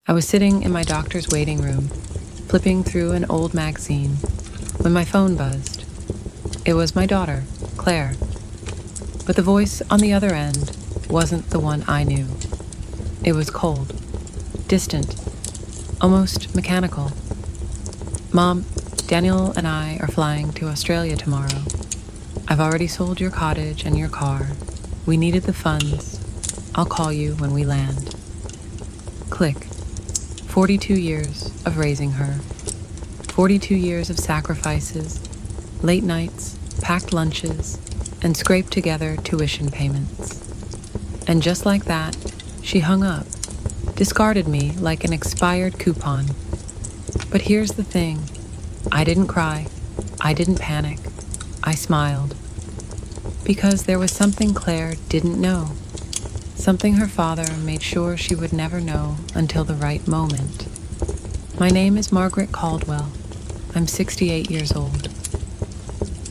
I was sitting in my doctor's waiting room, flipping through an old magazine, when my phone buzzed. It was my daughter, Claire. But the voice on the other end wasn't the one I knew. It was cold, distant, almost mechanical. "Mom, Daniel and I are flying to Australia tomorrow. I've already sold your cottage and your car. We needed the funds. I'll call you when we land." Click. 42 years of raising her. 42 years of sacrifices, late nights, packed lunches, and scraped together tuition payments. And just like that, she hung up, discarded me like an expired coupon. But here's the thing. I didn't cry. I didn't panic. I smiled. Because there was something Claire didn't know. Something her father made sure she would never know until the right moment. My name is Margaret Caldwell. I'm 68 years old.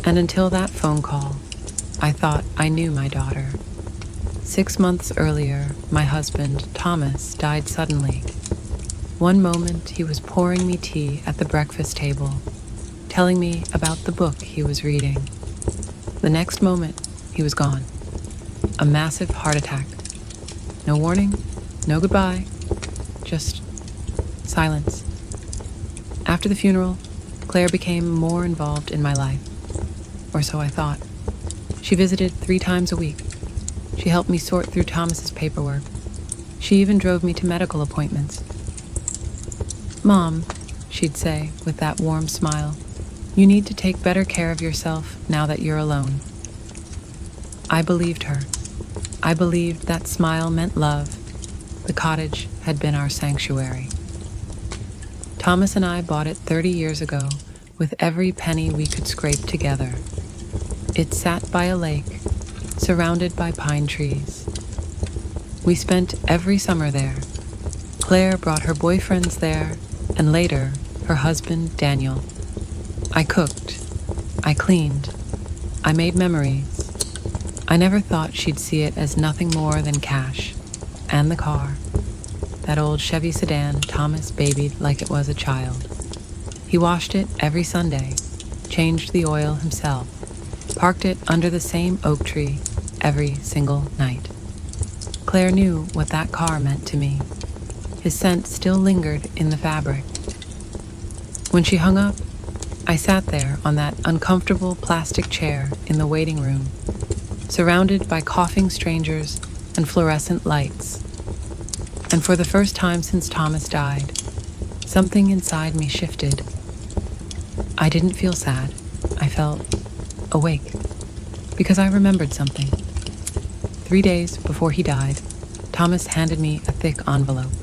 And until that phone call, I thought I knew my daughter. 6 months earlier, my husband, Thomas, died suddenly. One moment he was pouring me tea at the breakfast table, telling me about the book he was reading. The next moment, he was gone. A massive heart attack. No warning, no goodbye, just silence. After the funeral, Claire became more involved in my life, or so I thought. She visited 3 times a week. She helped me sort through Thomas's paperwork. She even drove me to medical appointments. "Mom," she'd say with that warm smile, "you need to take better care of yourself now that you're alone." I believed her. I believed that smile meant love. The cottage had been our sanctuary. Thomas and I bought it 30 years ago with every penny we could scrape together. It sat by a lake, surrounded by pine trees. We spent every summer there. Claire brought her boyfriends there, and later, her husband, Daniel. I cooked. I cleaned. I made memories. I never thought she'd see it as nothing more than cash, and the car. That old Chevy sedan Thomas babied like it was a child. He washed it every Sunday, changed the oil himself, parked it under the same oak tree every single night. Claire knew what that car meant to me. His scent still lingered in the fabric. When she hung up, I sat there on that uncomfortable plastic chair in the waiting room, surrounded by coughing strangers and fluorescent lights. And for the first time since Thomas died, something inside me shifted. I didn't feel sad. I felt awake, because I remembered something. 3 days before he died, Thomas handed me a thick envelope.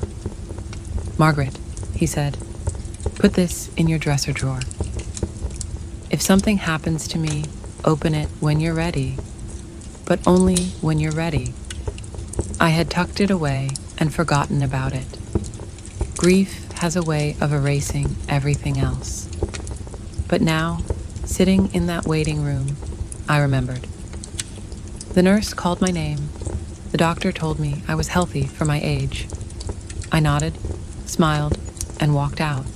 "Margaret," he said, "put this in your dresser drawer. If something happens to me, open it when you're ready, but only when you're ready." I had tucked it away and forgotten about it. Grief has a way of erasing everything else. But now, sitting in that waiting room, I remembered. The nurse called my name. The doctor told me I was healthy for my age. I nodded, smiled, and walked out.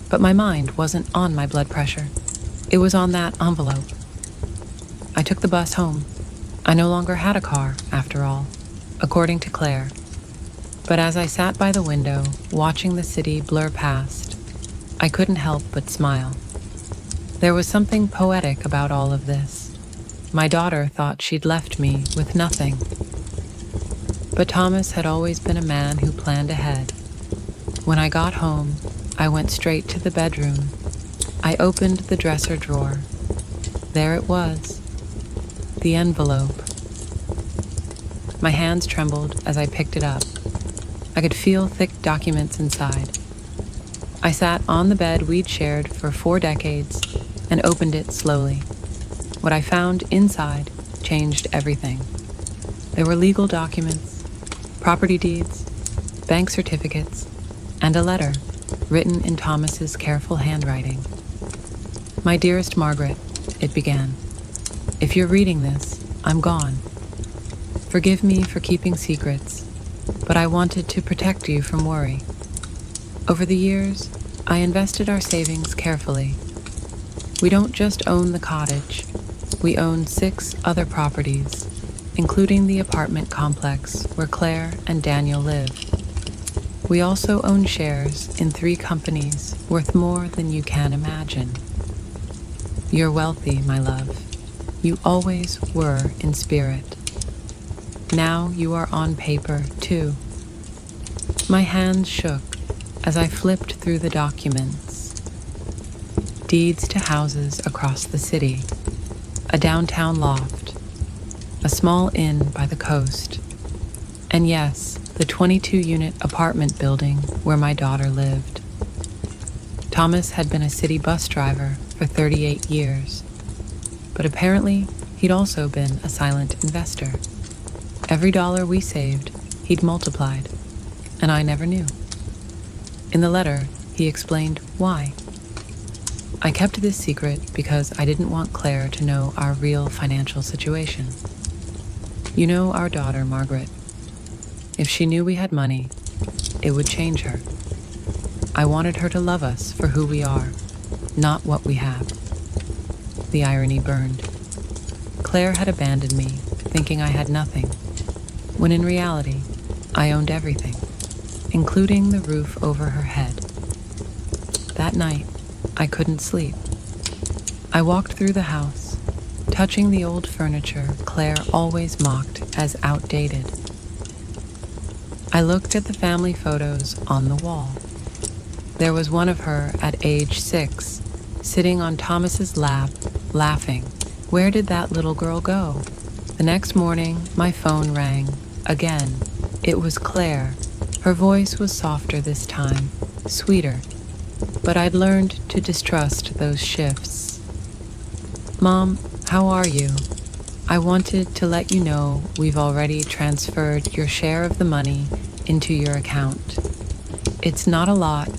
But my mind wasn't on my blood pressure. It was on that envelope. I took the bus home. I no longer had a car, after all, according to Claire. But as I sat by the window, watching the city blur past, I couldn't help but smile. There was something poetic about all of this. My daughter thought she'd left me with nothing. But Thomas had always been a man who planned ahead. When I got home, I went straight to the bedroom. I opened the dresser drawer. There it was. The envelope. My hands trembled as I picked it up. I could feel thick documents inside. I sat on the bed we'd shared for 4 decades and opened it slowly. What I found inside changed everything. There were legal documents, property deeds, bank certificates, and a letter written in Thomas's careful handwriting. "My dearest Margaret," it began. "If you're reading this, I'm gone. Forgive me for keeping secrets, but I wanted to protect you from worry. Over the years, I invested our savings carefully. We don't just own the cottage, we own 6 other properties, including the apartment complex where Claire and Daniel live. We also own shares in 3 companies worth more than you can imagine. You're wealthy, my love. You always were in spirit. Now you are on paper, too. My hands shook as I flipped through the documents. Deeds to houses across the city, a downtown loft, a small inn by the coast, and yes, the 22-unit apartment building where my daughter lived. Thomas had been a city bus driver for 38 years, but apparently he'd also been a silent investor. Every dollar we saved, he'd multiplied, and I never knew. In the letter, he explained why. I kept this secret because I didn't want Claire to know our real financial situation. You know our daughter, Margaret. If she knew we had money, it would change her. I wanted her to love us for who we are, not what we have. The irony burned. Claire had abandoned me, thinking I had nothing, when in reality, I owned everything, including the roof over her head. That night, I couldn't sleep. I walked through the house, touching the old furniture Claire always mocked as outdated. I looked at the family photos on the wall. There was one of her at age 6, sitting on Thomas's lap, laughing. Where did that little girl go? The next morning, my phone rang. Again, it was Claire. Her voice was softer this time, sweeter. But I'd learned to distrust those shifts. Mom, how are you? I wanted to let you know we've already transferred your share of the money into your account. It's not a lot,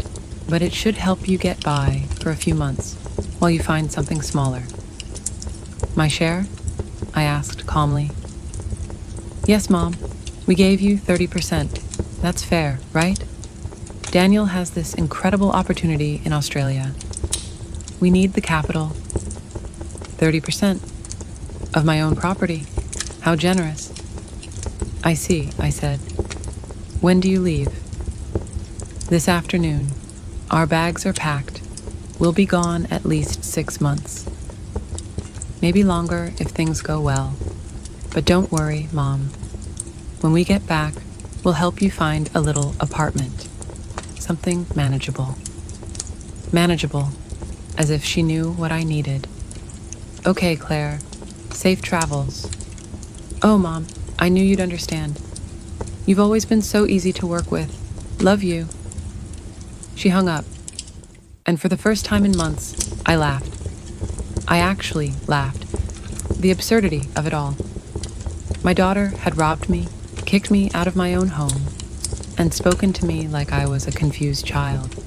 but it should help you get by for a few months while you find something smaller. My share? I asked calmly. Yes, Mom. We gave you 30%. That's fair, right? Daniel has this incredible opportunity in Australia. We need the capital. 30% of my own property. How generous. I see, I said. When do you leave? This afternoon. Our bags are packed. We'll be gone at least 6 months. Maybe longer if things go well. But don't worry, Mom. When we get back, we'll help you find a little apartment. Something manageable. Manageable, as if she knew what I needed. Okay, Claire. Safe travels. Oh, Mom, I knew you'd understand. You've always been so easy to work with. Love you. She hung up, and for the first time in months, I laughed. I actually laughed. The absurdity of it all. My daughter had robbed me, kicked me out of my own home, and spoken to me like I was a confused child.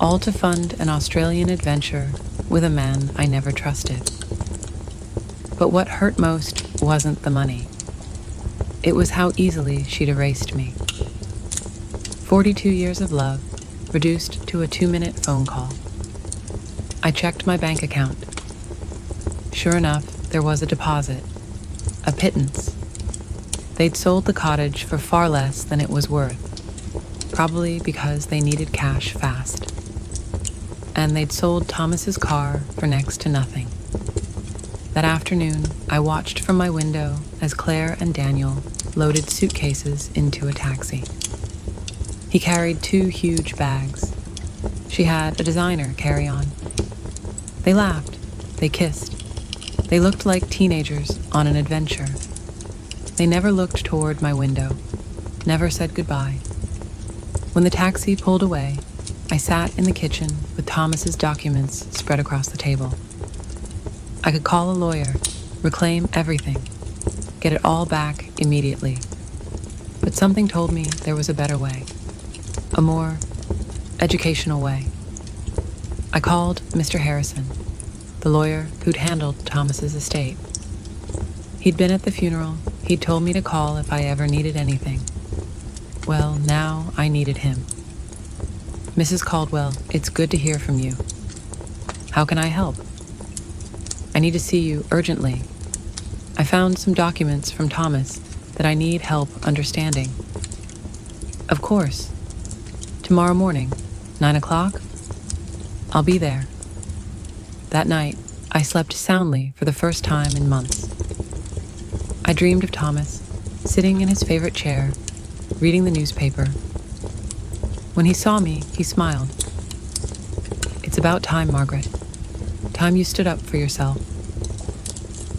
All to fund an Australian adventure with a man I never trusted. But what hurt most wasn't the money. It was how easily she'd erased me. 42 years of love, reduced to a 2-minute phone call. I checked my bank account. Sure enough, there was a deposit, a pittance. They'd sold the cottage for far less than it was worth, probably because they needed cash fast. And they'd sold Thomas's car for next to nothing. That afternoon, I watched from my window as Claire and Daniel loaded suitcases into a taxi. He carried 2 huge bags. She had a designer carry-on. They laughed. They kissed. They looked like teenagers on an adventure. They never looked toward my window, never said goodbye. When the taxi pulled away, I sat in the kitchen with Thomas's documents spread across the table. I could call a lawyer, reclaim everything, get it all back immediately. But something told me there was a better way, a more educational way. I called Mr. Harrison, the lawyer who'd handled Thomas's estate. He'd been at the funeral. He'd told me to call if I ever needed anything. Well, now I needed him. Mrs. Caldwell, it's good to hear from you. How can I help? I need to see you urgently. I found some documents from Thomas that I need help understanding. Of course. Tomorrow morning, 9 o'clock? I'll be there. That night, I slept soundly for the first time in months. I dreamed of Thomas, sitting in his favorite chair, reading the newspaper. When he saw me, he smiled. It's about time, Margaret. Time you stood up for yourself.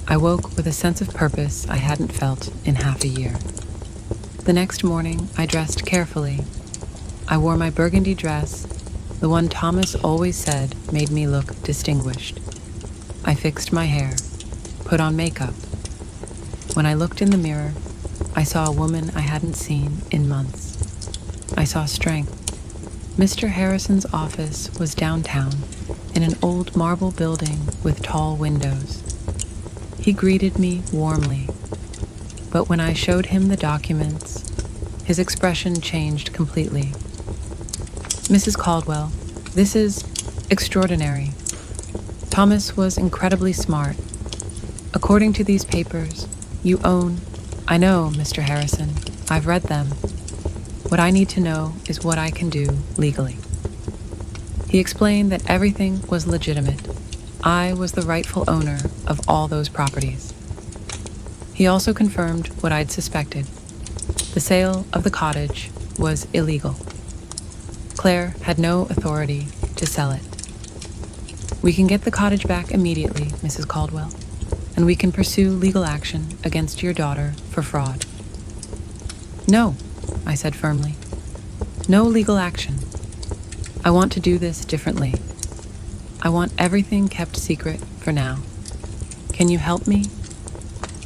I woke with a sense of purpose I hadn't felt in half a year. The next morning, I dressed carefully. I wore my burgundy dress, the one Thomas always said made me look distinguished. I fixed my hair, put on makeup. When I looked in the mirror, I saw a woman I hadn't seen in months. I saw strength. Mr. Harrison's office was downtown, in an old marble building with tall windows. He greeted me warmly, but when I showed him the documents, his expression changed completely. Mrs. Caldwell, this is extraordinary. Thomas was incredibly smart. According to these papers, you own... I know, Mr. Harrison. I've read them. What I need to know is what I can do legally. He explained that everything was legitimate. I was the rightful owner of all those properties. He also confirmed what I'd suspected. The sale of the cottage was illegal. Claire had no authority to sell it. We can get the cottage back immediately, Mrs. Caldwell, and we can pursue legal action against your daughter for fraud. No, I said firmly. No legal action. I want to do this differently. I want everything kept secret for now. Can you help me?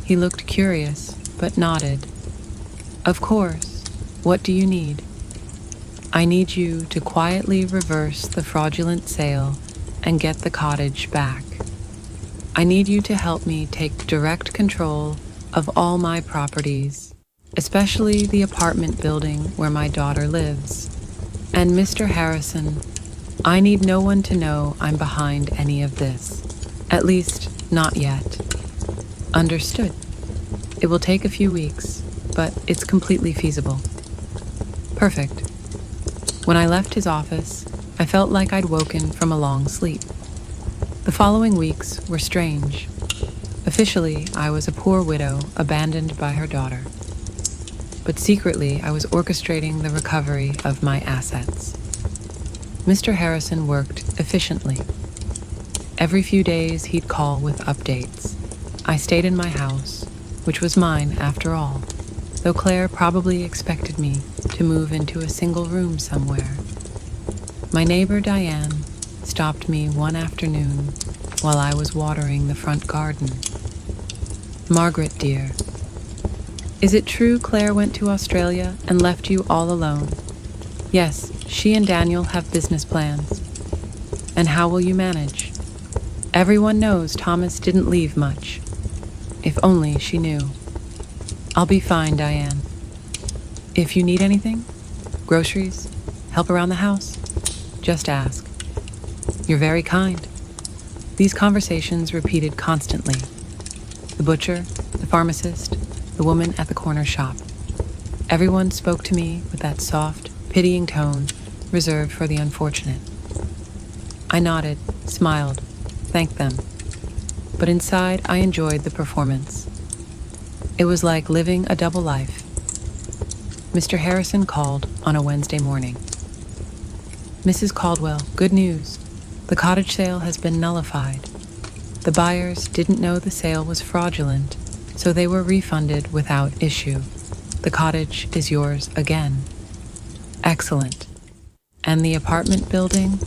He looked curious, but nodded. Of course. What do you need? I need you to quietly reverse the fraudulent sale and get the cottage back. I need you to help me take direct control of all my properties, especially the apartment building where my daughter lives. And Mr. Harrison, I need no one to know I'm behind any of this. At least, not yet. Understood. It will take a few weeks, but it's completely feasible. Perfect. When I left his office, I felt like I'd woken from a long sleep. The following weeks were strange. Officially, I was a poor widow abandoned by her daughter. But secretly, I was orchestrating the recovery of my assets. Mr. Harrison worked efficiently. Every few days, he'd call with updates. I stayed in my house, which was mine after all, though Claire probably expected me to move into a single room somewhere. My neighbor Diane stopped me one afternoon while I was watering the front garden. Margaret, dear, is it true Claire went to Australia and left you all alone? Yes, she and Daniel have business plans. And how will you manage? Everyone knows Thomas didn't leave much. If only she knew. I'll be fine, Diane. If you need anything, groceries, help around the house, just ask. You're very kind. These conversations repeated constantly. The butcher, the pharmacist, the woman at the corner shop. Everyone spoke to me with that soft, pitying tone reserved for the unfortunate. I nodded, smiled, thanked them. But inside, I enjoyed the performance. It was like living a double life. Mr. Harrison called on a Wednesday morning. Mrs. Caldwell, good news. The cottage sale has been nullified. The buyers didn't know the sale was fraudulent, so they were refunded without issue. The cottage is yours again. Excellent. And the apartment building?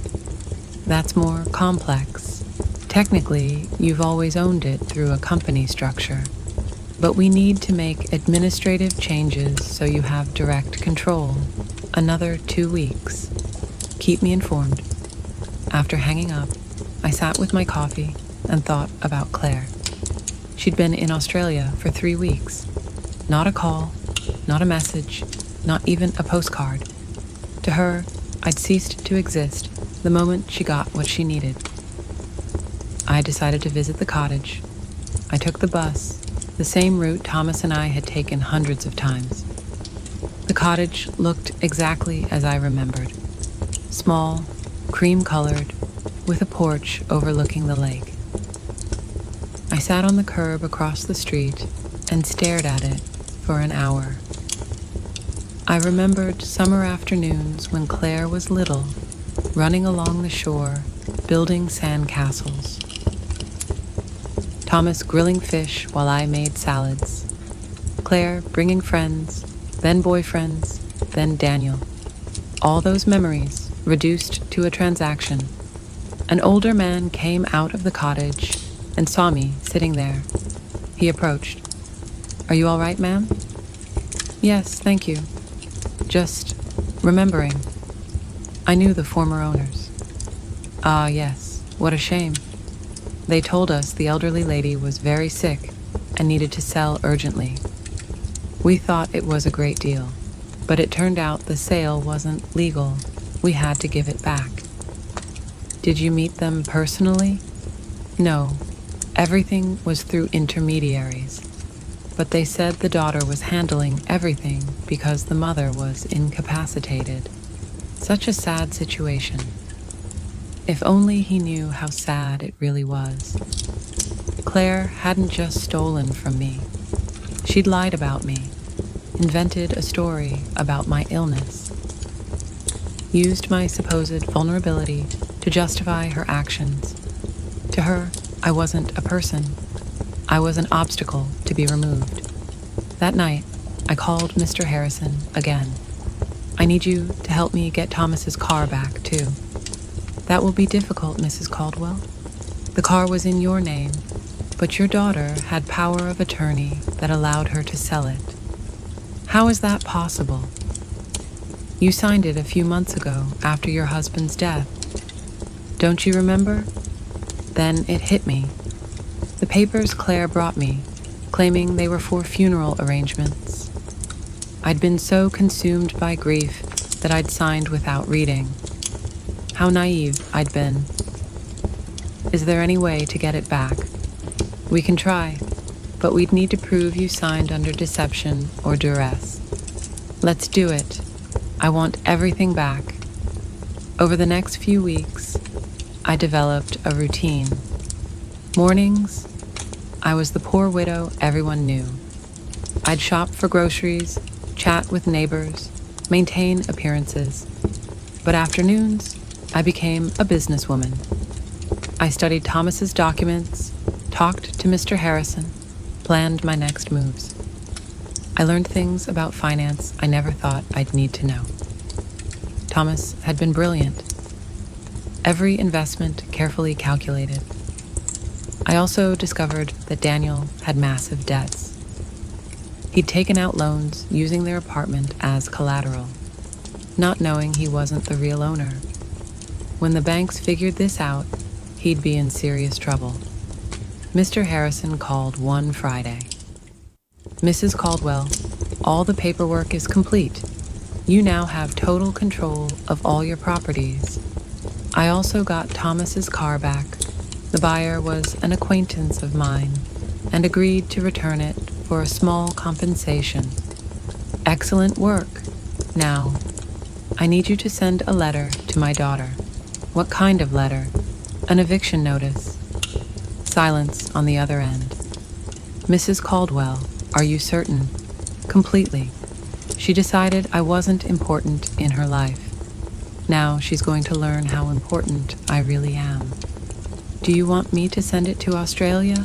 That's more complex. Technically, you've always owned it through a company structure. But we need to make administrative changes so you have direct control. Another 2 weeks. Keep me informed. After hanging up, I sat with my coffee and thought about Claire. She'd been in Australia for 3 weeks. Not a call, not a message, not even a postcard. To her, I'd ceased to exist the moment she got what she needed. I decided to visit the cottage. I took the bus, the same route Thomas and I had taken hundreds of times. The cottage looked exactly as I remembered. Small, cream-colored, with a porch overlooking the lake. I sat on the curb across the street and stared at it for an hour. I remembered summer afternoons when Claire was little, running along the shore, building sand castles. Thomas grilling fish while I made salads. Claire bringing friends, then boyfriends, then Daniel. All those memories reduced to a transaction. An older man came out of the cottage and saw me sitting there. He approached. "Are you all right, ma'am?" "Yes, thank you. Just remembering. I knew the former owners." "Ah, yes. What a shame. They told us the elderly lady was very sick and needed to sell urgently. We thought it was a great deal, but it turned out the sale wasn't legal. We had to give it back." "Did you meet them personally?" "No. Everything was through intermediaries. But they said the daughter was handling everything because the mother was incapacitated. Such a sad situation. If only he knew how sad it really was. Claire hadn't just stolen from me. She'd lied about me, invented a story about my illness, used my supposed vulnerability to justify her actions. To her, I wasn't a person. I was an obstacle to be removed. That night, I called Mr. Harrison again. "I need you to help me get Thomas's car back, too." "That will be difficult, Mrs. Caldwell. The car was in your name, but your daughter had power of attorney that allowed her to sell it." "How is that possible?" "You signed it a few months ago after your husband's death. Don't you remember?" Then it hit me. The papers Claire brought me, claiming they were for funeral arrangements. I'd been so consumed by grief that I'd signed without reading. How naive I'd been. "Is there any way to get it back?" "We can try, but we'd need to prove you signed under deception or duress." "Let's do it. I want everything back." Over the next few weeks, I developed a routine. Mornings, I was the poor widow everyone knew. I'd shop for groceries, chat with neighbors, maintain appearances. But afternoons, I became a businesswoman. I studied Thomas's documents, talked to Mr. Harrison, planned my next moves. I learned things about finance I never thought I'd need to know. Thomas had been brilliant. Every investment carefully calculated. I also discovered that Daniel had massive debts. He'd taken out loans using their apartment as collateral, not knowing he wasn't the real owner. When the banks figured this out, he'd be in serious trouble. Mr. Harrison called one Friday. "Mrs. Caldwell, all the paperwork is complete. You now have total control of all your properties. I also got Thomas's car back. The buyer was an acquaintance of mine and agreed to return it for a small compensation. Excellent work. Now, I need you to send a letter to my daughter." "What kind of letter?" "An eviction notice." Silence on the other end. "Mrs. Caldwell, are you certain?" "Completely. She decided I wasn't important in her life. Now she's going to learn how important I really am." "Do you want me to send it to Australia?"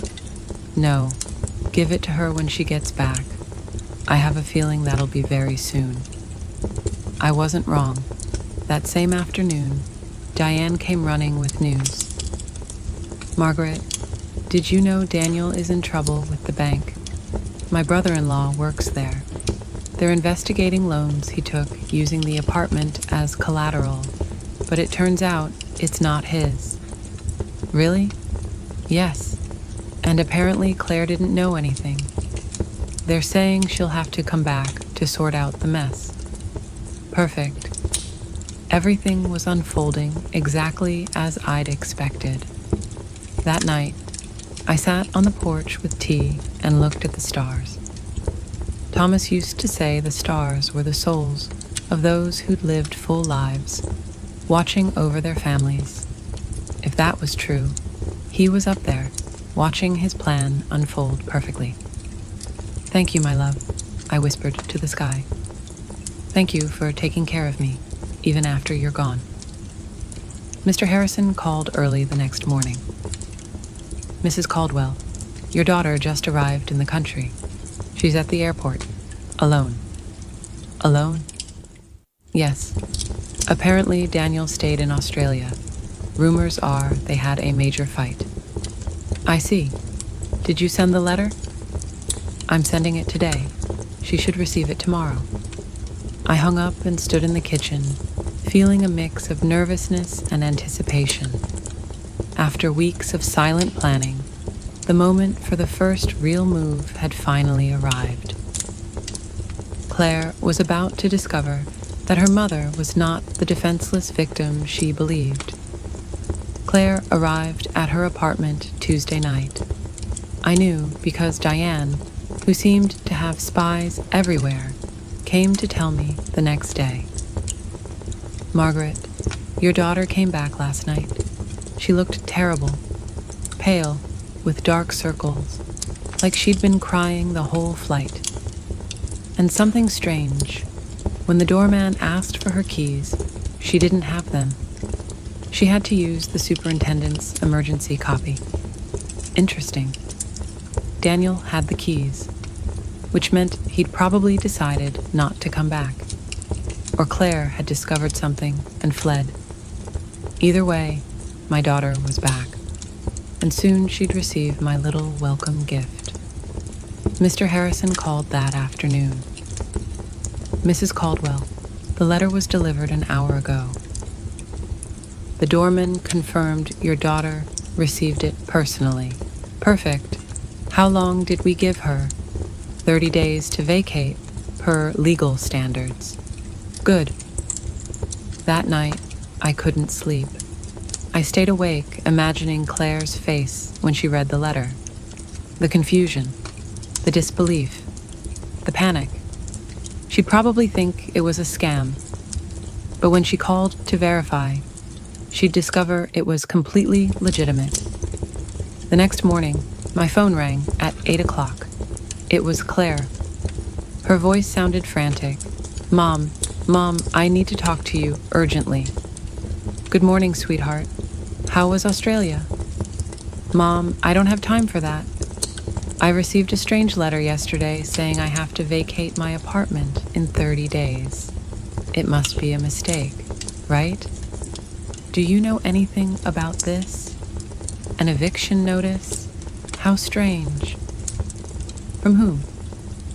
"No. Give it to her when she gets back. I have a feeling that'll be very soon." I wasn't wrong. That same afternoon, Diane came running with news. "Margaret, did you know Daniel is in trouble with the bank? My brother-in-law works there. They're investigating loans he took using the apartment as collateral, but it turns out it's not his." "Really?" "Yes. And apparently Claire didn't know anything. They're saying she'll have to come back to sort out the mess." "Perfect. Everything was unfolding exactly as I'd expected. That night, I sat on the porch with tea and looked at the stars. Thomas used to say the stars were the souls of those who'd lived full lives, watching over their families. If that was true, he was up there, watching his plan unfold perfectly. "Thank you, my love," I whispered to the sky. "Thank you for taking care of me, even after you're gone." Mr. Harrison called early the next morning. "Mrs. Caldwell, your daughter just arrived in the country. She's at the airport, alone." "Alone?" "Yes. Apparently Daniel stayed in Australia. Rumors are they had a major fight." "I see. Did you send the letter?" "I'm sending it today. She should receive it tomorrow." I hung up and stood in the kitchen, feeling a mix of nervousness and anticipation. After weeks of silent planning, the moment for the first real move had finally arrived. Claire was about to discover that her mother was not the defenseless victim she believed. Claire arrived at her apartment Tuesday night. I knew because Diane, who seemed to have spies everywhere, came to tell me the next day. "Margaret, your daughter came back last night. She looked terrible, pale, with dark circles, like she'd been crying the whole flight. And something strange. When the doorman asked for her keys, she didn't have them. She had to use the superintendent's emergency copy. Interesting. Daniel had the keys, which meant he'd probably decided not to come back. Or Claire had discovered something and fled. Either way, my daughter was back, and soon she'd receive my little welcome gift. Mr. Harrison called that afternoon. "Mrs. Caldwell, the letter was delivered an hour ago. The doorman confirmed your daughter received it personally. Perfect. How long did we give her? 30 days to vacate, per legal standards. Good." That night, I couldn't sleep. I stayed awake, imagining Claire's face when she read the letter. The confusion, the disbelief, the panic. She'd probably think it was a scam. But when she called to verify, she'd discover it was completely legitimate. The next morning, my phone rang at 8 o'clock. It was Claire. Her voice sounded frantic. Mom, I need to talk to you urgently." "Good morning, sweetheart. How was Australia?" "Mom, I don't have time for that. I received a strange letter yesterday saying I have to vacate my apartment in 30 days. It must be a mistake, right? Do you know anything about this? An eviction notice? How strange." "From whom?"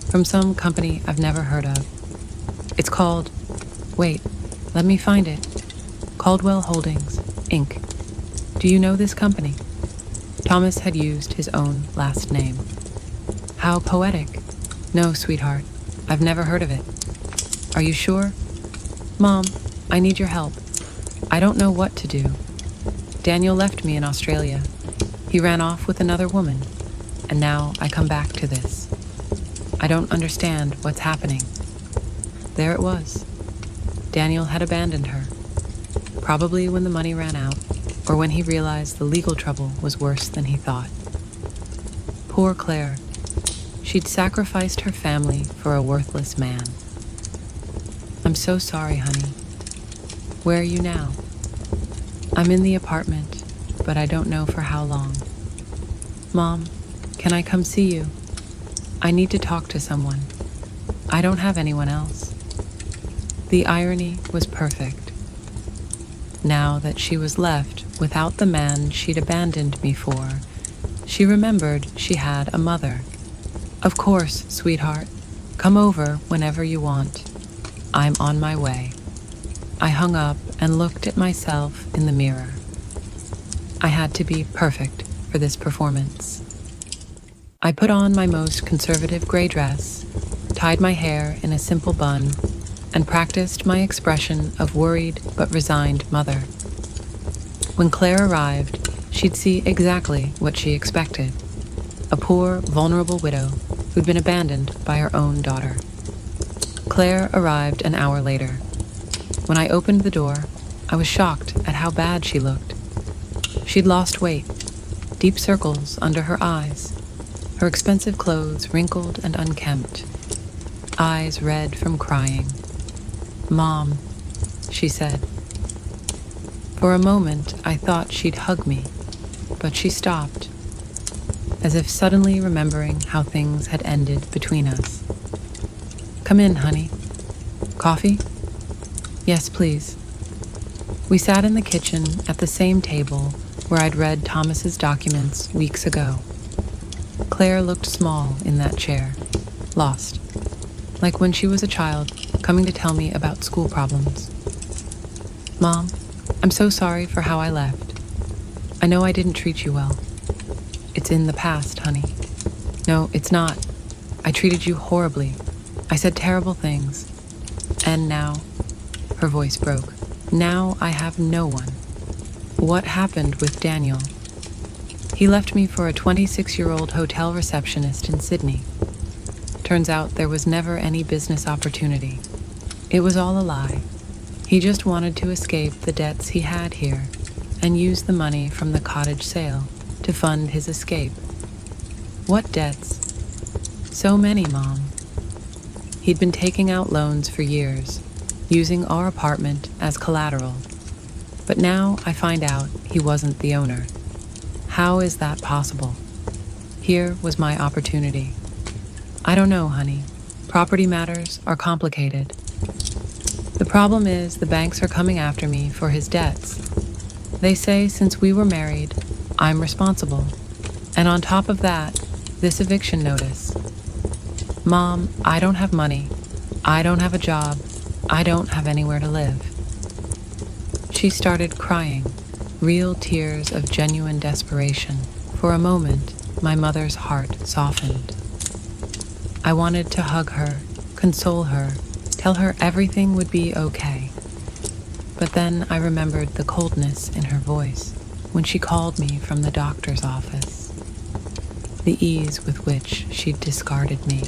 "From some company I've never heard of. It's called, wait, let me find it. Caldwell Holdings, Inc. Do you know this company?" Thomas had used his own last name. "How poetic." "No, sweetheart, I've never heard of it." "Are you sure?" "Mom, I need your help. I don't know what to do. Daniel left me in Australia. He ran off with another woman, and now I come back to this. I don't understand what's happening." There it was. Daniel had abandoned her, probably when the money ran out, or when he realized the legal trouble was worse than he thought. Poor Claire. She'd sacrificed her family for a worthless man. "I'm so sorry, honey. Where are you now?" "I'm in the apartment, but I don't know for how long." "Mom, can I come see you? I need to talk to someone. I don't have anyone else." The irony was perfect. Now that she was left without the man she'd abandoned me for, she remembered she had a mother. "Of course, sweetheart. Come over whenever you want. I'm on my way." I hung up and looked at myself in the mirror. I had to be perfect for this performance. I put on my most conservative gray dress, tied my hair in a simple bun, and practiced my expression of worried but resigned mother. When Claire arrived, she'd see exactly what she expected: a poor, vulnerable widow who'd been abandoned by her own daughter. Claire arrived an hour later. When I opened the door, I was shocked at how bad she looked. She'd lost weight, deep circles under her eyes, her expensive clothes wrinkled and unkempt, eyes red from crying. "Mom," she said. For a moment, I thought she'd hug me, but she stopped, as if suddenly remembering how things had ended between us. "Come in, honey. Coffee?" "Yes, please." We sat in the kitchen at the same table where I'd read Thomas's documents weeks ago. Claire looked small in that chair, lost, like when she was a child coming to tell me about school problems. "Mom, I'm so sorry for how I left. I know I didn't treat you well. It's in the past, honey." "No, it's not. I treated you horribly. I said terrible things. And now," her voice broke, "now I have no one. What happened with Daniel?" "He left me for a 26-year-old hotel receptionist in Sydney. Turns out there was never any business opportunity. It was all a lie. He just wanted to escape the debts he had here and use the money from the cottage sale to fund his escape." "What debts?" "So many, Mom. He'd been taking out loans for years, using our apartment as collateral. But now I find out he wasn't the owner. How is that possible? Here was my opportunity. I don't know, honey. Property matters are complicated. The problem is the banks are coming after me for his debts. They say since we were married, I'm responsible. And on top of that, this eviction notice. Mom, I don't have money. I don't have a job. I don't have anywhere to live." She started crying, real tears of genuine desperation. For a moment, my mother's heart softened. I wanted to hug her, console her, tell her everything would be okay. But then I remembered the coldness in her voice when she called me from the doctor's office, the ease with which she'd discarded me.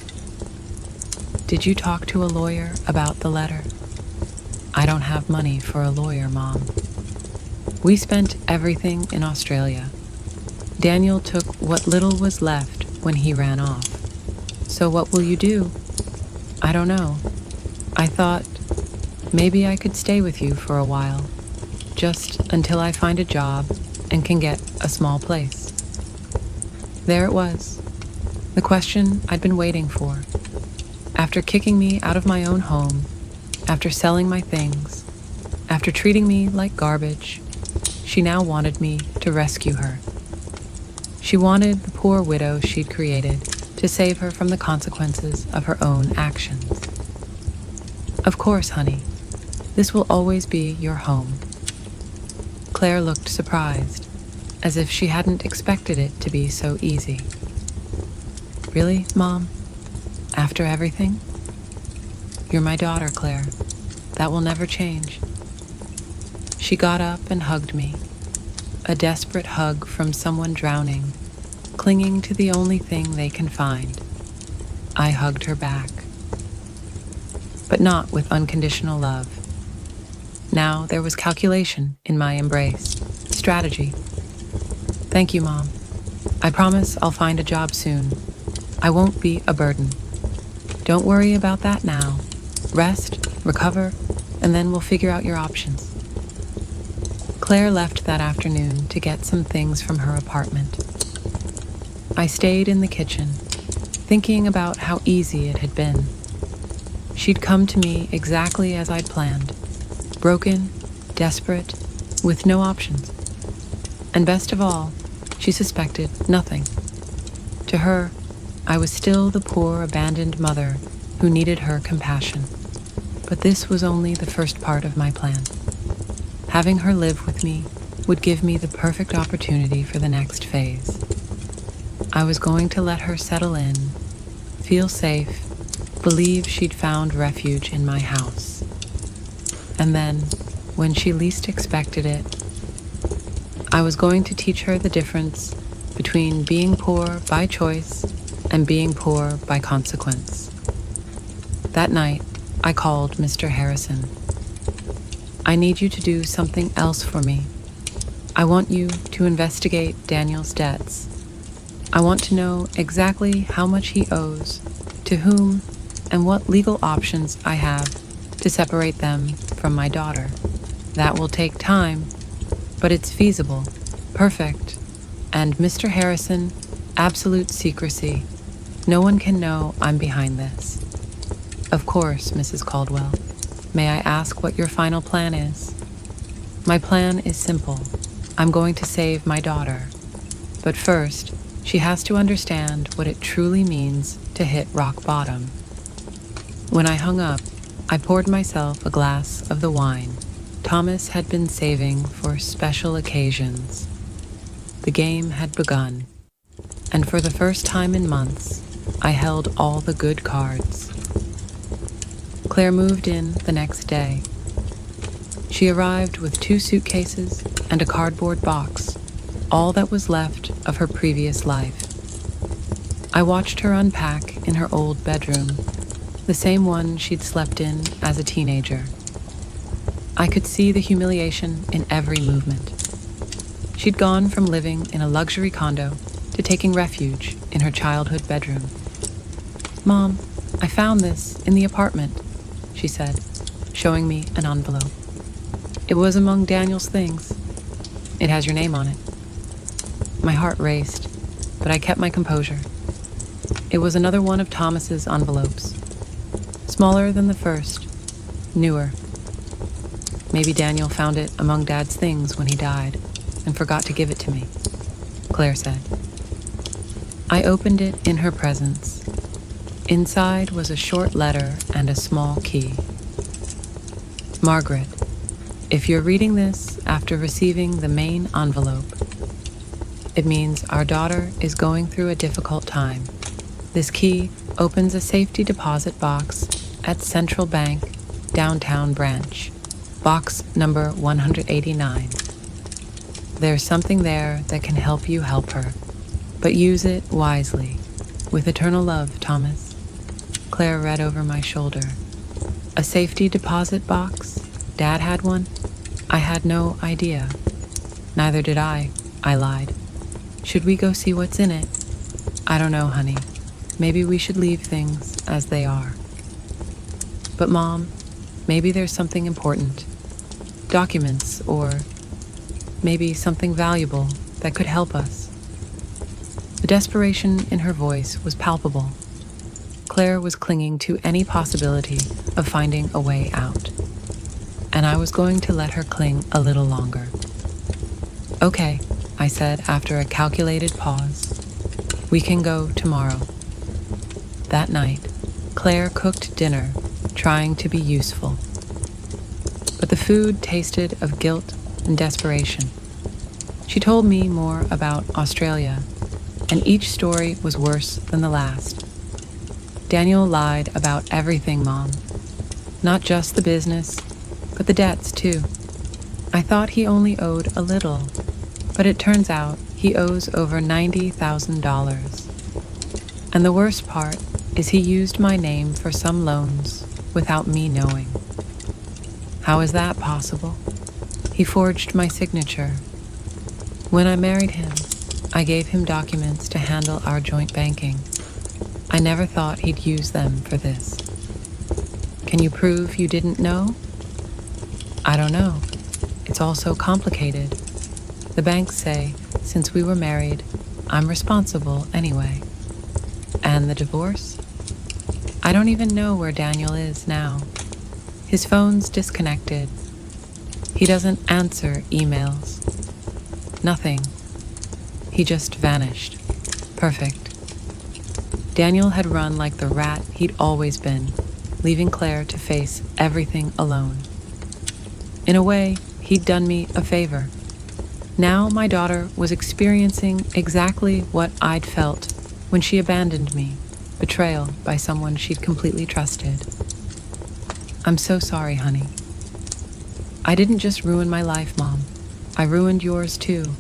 "Did you talk to a lawyer about the letter?" "I don't have money for a lawyer, Mom. We spent everything in Australia. Daniel took what little was left when he ran off. So what will you do?" "I don't know. I thought maybe I could stay with you for a while, just until I find a job and can get a small place." There it was, the question I'd been waiting for. After kicking me out of my own home, after selling my things, after treating me like garbage, she now wanted me to rescue her. She wanted the poor widow she'd created to save her from the consequences of her own actions. "Of course, honey. This will always be your home." Claire looked surprised, as if she hadn't expected it to be so easy. "Really, Mom? After everything?" "You're my daughter, Claire. That will never change." She got up and hugged me, a desperate hug from someone drowning, clinging to the only thing they can find. I hugged her back, but not with unconditional love. Now there was calculation in my embrace, strategy. "Thank you, Mom. I promise I'll find a job soon. I won't be a burden. Don't worry about that now. Rest, recover, and then we'll figure out your options." Claire left that afternoon to get some things from her apartment. I stayed in the kitchen, thinking about how easy it had been. She'd come to me exactly as I'd planned, broken, desperate, with no options. And best of all, she suspected nothing. To her, I was still the poor, abandoned mother who needed her compassion. But this was only the first part of my plan. Having her live with me would give me the perfect opportunity for the next phase. I was going to let her settle in, feel safe, believe she'd found refuge in my house. And then, when she least expected it, I was going to teach her the difference between being poor by choice and being poor by consequence. That night, I called Mr. Harrison. I need you to do something else for me. I want you to investigate Daniel's debts. I want to know exactly how much he owes, to whom, and what legal options I have to separate them from my daughter. That will take time, but it's feasible, perfect, and Mr. Harrison, absolute secrecy. No one can know I'm behind this. Of course, Mrs. Caldwell. May I ask what your final plan is? My plan is simple. I'm going to save my daughter. But first, she has to understand what it truly means to hit rock bottom. When I hung up, I poured myself a glass of the wine Thomas had been saving for special occasions. The game had begun, and for the first time in months, I held all the good cards. Claire moved in the next day. She arrived with 2 suitcases and a cardboard box, all that was left of her previous life. I watched her unpack in her old bedroom, the same one she'd slept in as a teenager. I could see the humiliation in every movement. She'd gone from living in a luxury condo to taking refuge in her childhood bedroom. "Mom, I found this in the apartment," she said, showing me an envelope. "It was among Daniel's things. It has your name on it." My heart raced, but I kept my composure. It was another one of Thomas's envelopes. Smaller than the first, newer. Maybe Daniel found it among Dad's things when he died and forgot to give it to me, Claire said. I opened it in her presence. Inside was a short letter and a small key. "Margaret, if you're reading this after receiving the main envelope, it means our daughter is going through a difficult time. This key opens a safety deposit box at Central Bank, Downtown Branch, box number 189. There's something there that can help you help her, but use it wisely. With eternal love, Thomas." Claire read over my shoulder. A safety deposit box? Dad had one? I had no idea. Neither did I lied. "Should we go see what's in it?" "I don't know, honey. Maybe we should leave things as they are." "But Mom, maybe there's something important. Documents, or maybe something valuable that could help us." The desperation in her voice was palpable. Claire was clinging to any possibility of finding a way out, and I was going to let her cling a little longer. "Okay," I said after a calculated pause. "We can go tomorrow." That night, Claire cooked dinner, trying to be useful. But the food tasted of guilt and desperation. She told me more about Australia, and each story was worse than the last. Daniel lied about everything, Mom. Not just the business, but the debts, too. I thought he only owed a little, but it turns out he owes over $90,000. And the worst part is he used my name for some loans without me knowing. How is that possible? He forged my signature. When I married him, I gave him documents to handle our joint banking. I never thought he'd use them for this. Can you prove you didn't know? I don't know. It's all so complicated. The banks say, since we were married, I'm responsible anyway. And the divorce? I don't even know where Daniel is now. His phone's disconnected. He doesn't answer emails. Nothing. He just vanished. Perfect. Daniel had run like the rat he'd always been, leaving Claire to face everything alone. In a way, he'd done me a favor. Now my daughter was experiencing exactly what I'd felt when she abandoned me, betrayal by someone she'd completely trusted. I'm so sorry, honey. I didn't just ruin my life, Mom. I ruined yours too.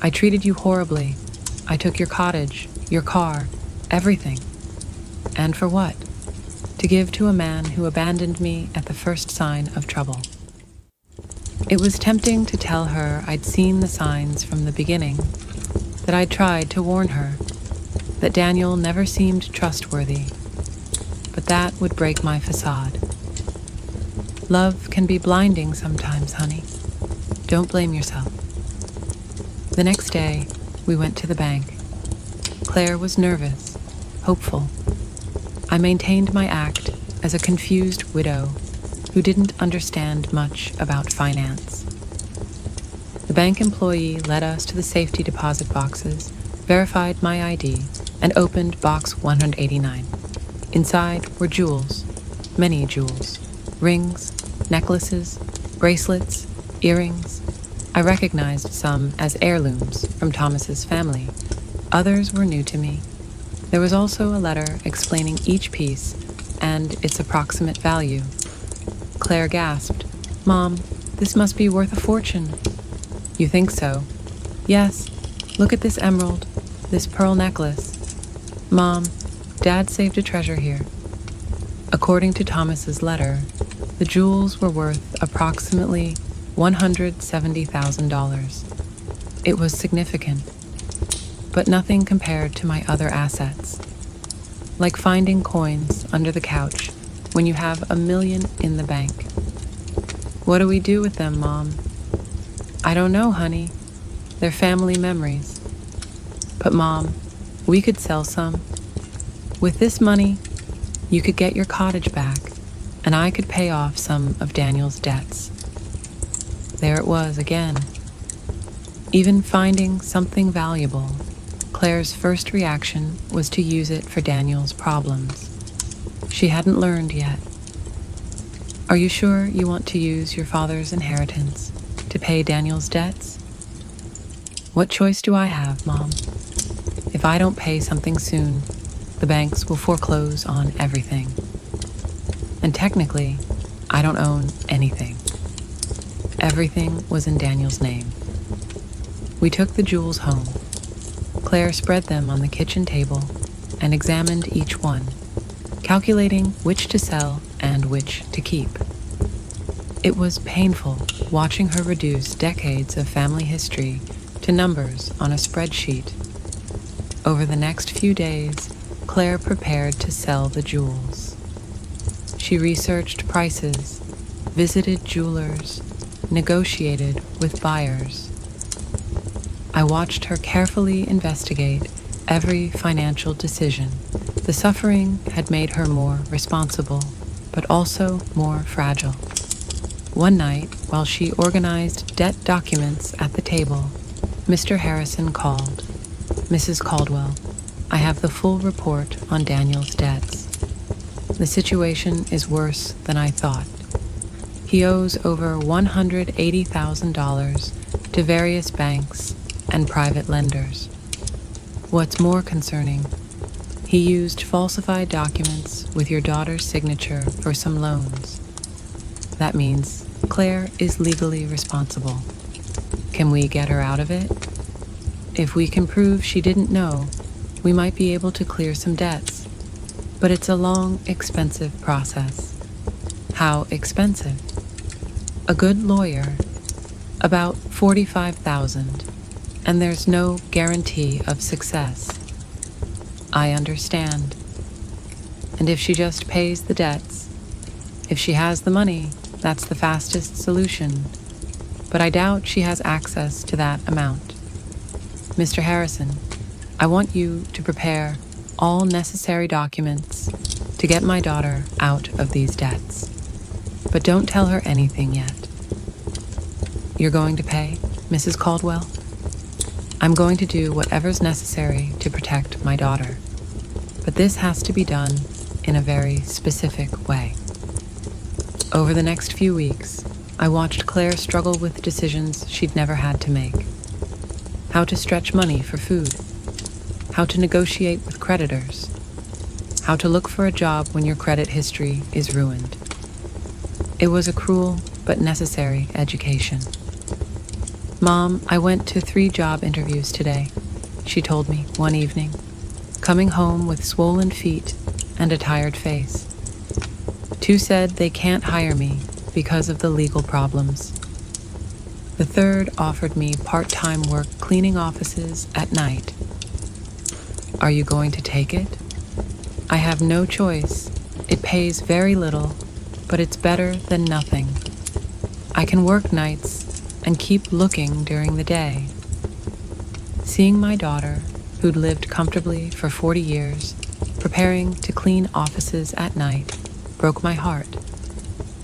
I treated you horribly. I took your cottage, your car, everything. And for what? To give to a man who abandoned me at the first sign of trouble. It was tempting to tell her I'd seen the signs from the beginning, that I'd tried to warn her, that Daniel never seemed trustworthy, but that would break my facade. Love can be blinding sometimes, honey. Don't blame yourself. The next day, we went to the bank. Claire was nervous, hopeful. I maintained my act as a confused widow who didn't understand much about finance. The bank employee led us to the safety deposit boxes, verified my ID, and opened box 189. Inside were jewels, many jewels, rings, necklaces, bracelets, earrings. I recognized some as heirlooms from Thomas's family. Others were new to me. There was also a letter explaining each piece and its approximate value. Claire gasped, "Mom, this must be worth a fortune." "You think so?" "Yes. Look at this emerald, this pearl necklace. Mom, Dad saved a treasure here." According to Thomas's letter, the jewels were worth approximately $170,000. It was significant, but nothing compared to my other assets. Like finding coins under the couch when you have $1 million in the bank. "What do we do with them, Mom?" "I don't know, honey. They're family memories." "But Mom, we could sell some. With this money, you could get your cottage back, and I could pay off some of Daniel's debts." There it was again. Even finding something valuable, Claire's first reaction was to use it for Daniel's problems. She hadn't learned yet. "Are you sure you want to use your father's inheritance to pay Daniel's debts?" "What choice do I have, Mom? If I don't pay something soon, the banks will foreclose on everything. And technically, I don't own anything. Everything was in Daniel's name." We took the jewels home. Claire spread them on the kitchen table and examined each one, calculating which to sell and which to keep. It was painful watching her reduce decades of family history to numbers on a spreadsheet. Over the next few days, Claire prepared to sell the jewels. She researched prices, visited jewelers, negotiated with buyers. I watched her carefully investigate every financial decision. The suffering had made her more responsible, but also more fragile. One night, while she organized debt documents at the table, Mr. Harrison called. "Mrs. Caldwell, I have the full report on Daniel's debts. The situation is worse than I thought. He owes over $180,000 to various banks and private lenders. What's more concerning, he used falsified documents with your daughter's signature for some loans. That means Claire is legally responsible. Can we get her out of it? If we can prove she didn't know, we might be able to clear some debts. But it's a long, expensive process." "How expensive?" "A good lawyer, about $45,000, and there's no guarantee of success." "I understand. And if she just pays the debts, if she has the money, that's the fastest solution. But I doubt she has access to that amount. Mr. Harrison, I want you to prepare all necessary documents to get my daughter out of these debts. But don't tell her anything yet." "You're going to pay, Mrs. Caldwell?" "I'm going to do whatever's necessary to protect my daughter. But this has to be done in a very specific way." Over the next few weeks, I watched Claire struggle with decisions she'd never had to make. How to stretch money for food. How to negotiate with creditors. How to look for a job when your credit history is ruined. It was a cruel but necessary education. "Mom, I went to 3 job interviews today," she told me one evening, coming home with swollen feet and a tired face. 2 said they can't hire me because of the legal problems. The 3rd offered me part-time work cleaning offices at night. "Are you going to take it?" "I have no choice. It pays very little, but it's better than nothing. I can work nights and keep looking during the day." Seeing my daughter, who'd lived comfortably for 40 years, preparing to clean offices at night, broke my heart,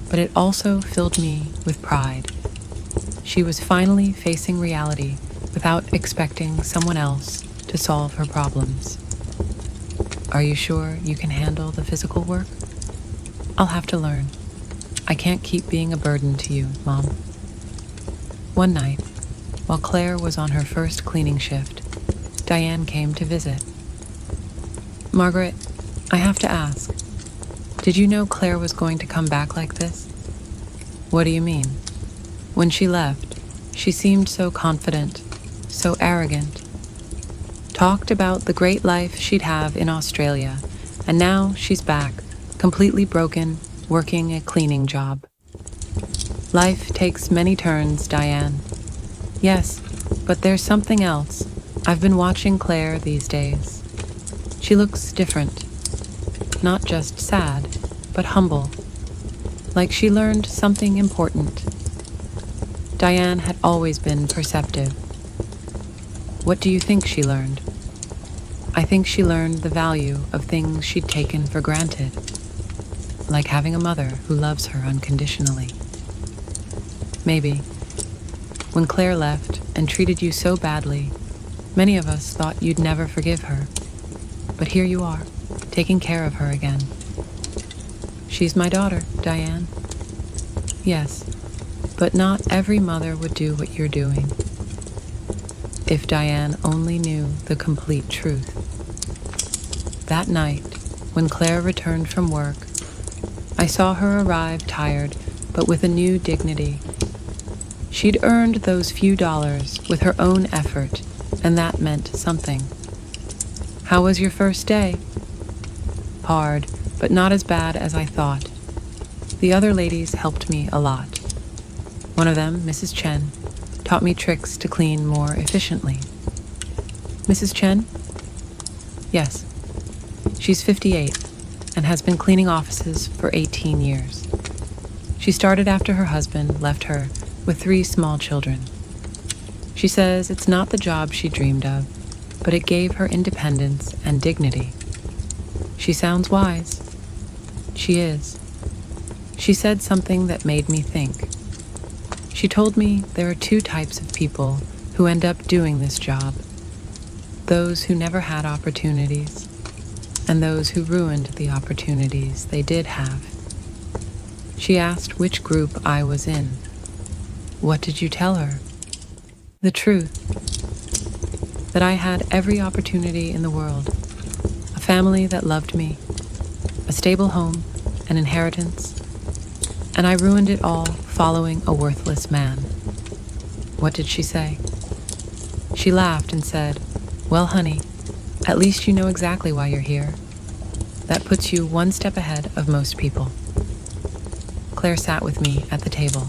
but it also filled me with pride. She was finally facing reality without expecting someone else to solve her problems. "Are you sure you can handle the physical work?" "I'll have to learn. I can't keep being a burden to you, Mom." One night, while Claire was on her first cleaning shift, Diane came to visit. "Margaret, I have to ask, did you know Claire was going to come back like this?" "What do you mean?" "When she left, she seemed so confident, so arrogant. Talked about the great life she'd have in Australia, and now she's back, completely broken, working a cleaning job." "Life takes many turns, Diane." "Yes, but there's something else. I've been watching Claire these days. She looks different. Not just sad, but humble. Like she learned something important." Diane had always been perceptive. "What do you think she learned?" "I think she learned the value of things she'd taken for granted, like having a mother who loves her unconditionally." "Maybe. When Claire left and treated you so badly, many of us thought you'd never forgive her. But here you are, taking care of her again." "She's my daughter, Diane." "Yes, but not every mother would do what you're doing." If Diane only knew the complete truth. That night, when Claire returned from work, I saw her arrive tired, but with a new dignity. She'd earned those few dollars with her own effort, and that meant something. "How was your first day?" "Hard, but not as bad as I thought. The other ladies helped me a lot. One of them, Mrs. Chen, taught me tricks to clean more efficiently." "Mrs. Chen?" "Yes. She's 58 and has been cleaning offices for 18 years. She started after her husband left her with 3 small children. She says it's not the job she dreamed of, but it gave her independence and dignity. She sounds wise." "She is. She said something that made me think. She told me there are 2 types of people who end up doing this job. Those who never had opportunities, and those who ruined the opportunities they did have." She asked which group I was in. "What did you tell her?" "The truth. That I had every opportunity in the world. A family that loved me, a stable home, an inheritance, and I ruined it all following a worthless man." "What did she say?" She laughed and said, "Well, honey, at least you know exactly why you're here. That puts you 1 step ahead of most people." Claire sat with me at the table.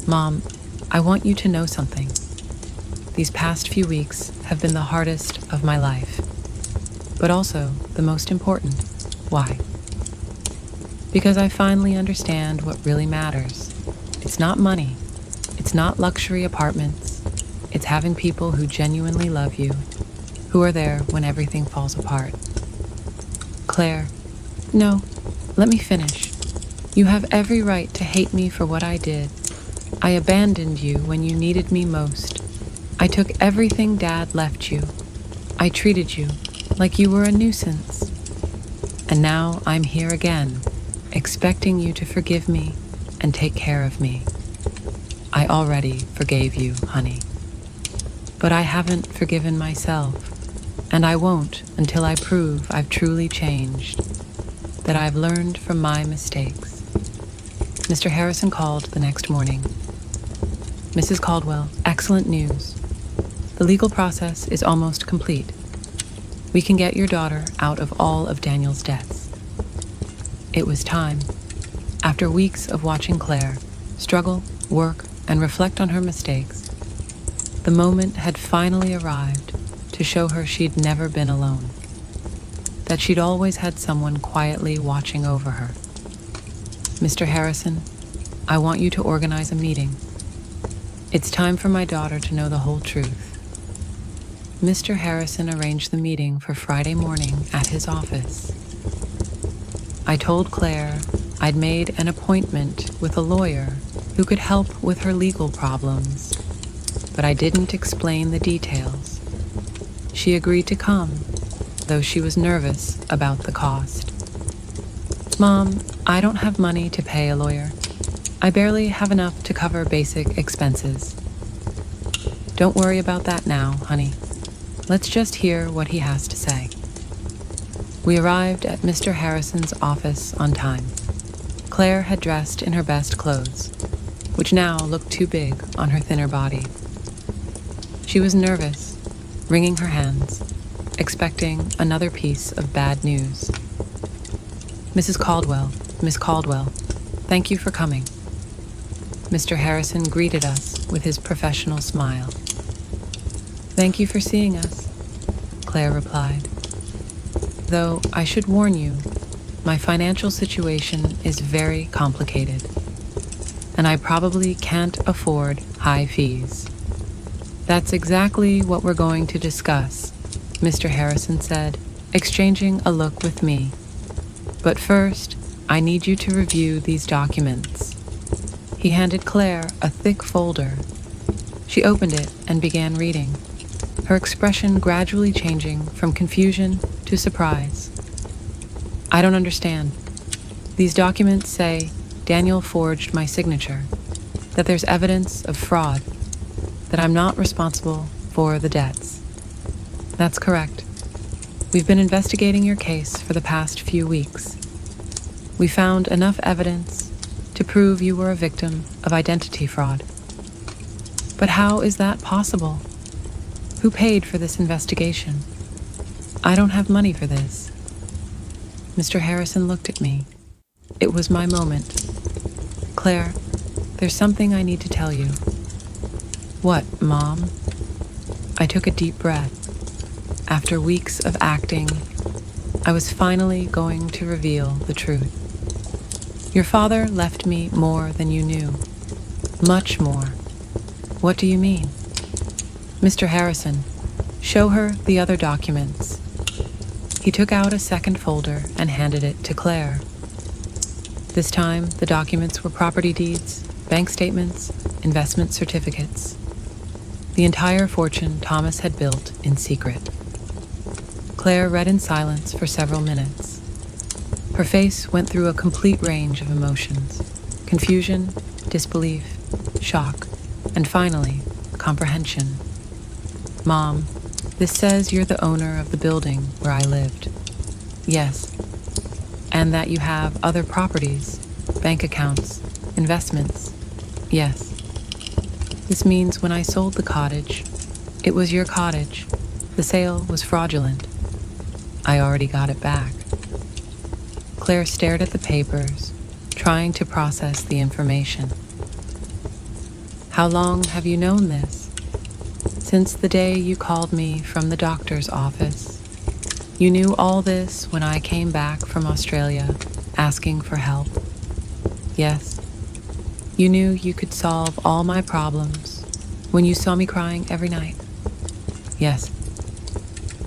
"Mom, I want you to know something. These past few weeks have been the hardest of my life, but also the most important. Why? Because I finally understand what really matters. It's not money. It's not luxury apartments. It's having people who genuinely love you, who are there when everything falls apart." "Claire, no, let me finish. You have every right to hate me for what I did. I abandoned you when you needed me most. I took everything Dad left you. I treated you like you were a nuisance. And now I'm here again, expecting you to forgive me and take care of me. I already forgave you, honey. But I haven't forgiven myself, and I won't until I prove I've truly changed, that I've learned from my mistakes. Mr. Harrison called the next morning. Mrs. Caldwell, excellent news. The legal process is almost complete. We can get your daughter out of all of Daniel's debts. It was time. After weeks of watching Claire struggle, work, and reflect on her mistakes, the moment had finally arrived to show her she'd never been alone, that she'd always had someone quietly watching over her. Mr. Harrison, I want you to organize a meeting. It's time for my daughter to know the whole truth. Mr. Harrison arranged the meeting for Friday morning at his office. I told Claire I'd made an appointment with a lawyer who could help with her legal problems, but I didn't explain the details. She agreed to come, though she was nervous about the cost. Mom, I don't have money to pay a lawyer. I barely have enough to cover basic expenses. Don't worry about that now, honey. Let's just hear what he has to say. We arrived at Mr. Harrison's office on time. Claire had dressed in her best clothes, which now looked too big on her thinner body. She was nervous, wringing her hands, expecting another piece of bad news. Miss Caldwell, thank you for coming. Mr. Harrison greeted us with his professional smile. Thank you for seeing us, Claire replied. Though I should warn you, my financial situation is very complicated, and I probably can't afford high fees. That's exactly what we're going to discuss, Mr. Harrison said, exchanging a look with me. But first, I need you to review these documents. He handed Claire a thick folder. She opened it and began reading, her expression gradually changing from confusion to surprise. I don't understand. These documents say Daniel forged my signature, that there's evidence of fraud, that I'm not responsible for the debts. That's correct. We've been investigating your case for the past few weeks. We found enough evidence to prove you were a victim of identity fraud. But how is that possible? Who paid for this investigation? I don't have money for this. Mr. Harrison looked at me. It was my moment. Claire, there's something I need to tell you. What, Mom? I took a deep breath. After weeks of acting, I was finally going to reveal the truth. Your father left me more than you knew. Much more. What do you mean? Mr. Harrison, show her the other documents. He took out a second folder and handed it to Claire. This time, the documents were property deeds, bank statements, investment certificates. The entire fortune Thomas had built in secret. Claire read in silence for several minutes. Her face went through a complete range of emotions: confusion, disbelief, shock, and finally, comprehension. Mom, this says you're the owner of the building where I lived. Yes. And that you have other properties, bank accounts, investments. Yes. This means when I sold the cottage, it was your cottage. The sale was fraudulent. I already got it back. Claire stared at the papers, trying to process the information. How long have you known this? Since the day you called me from the doctor's office. You knew all this when I came back from Australia, asking for help. Yes. You knew you could solve all my problems when you saw me crying every night. Yes.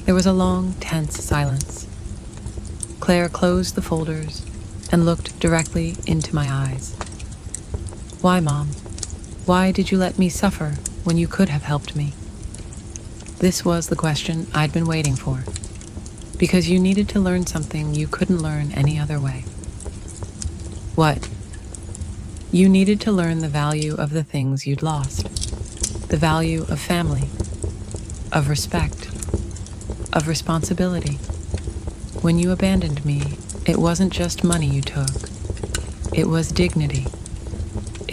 There was a long, tense silence. Claire closed the folders and looked directly into my eyes. Why, Mom? Why did you let me suffer when you could have helped me? This was the question I'd been waiting for, because you needed to learn something you couldn't learn any other way. What? You needed to learn the value of the things you'd lost, the value of family, of respect, of responsibility. When you abandoned me, it wasn't just money you took. It was dignity,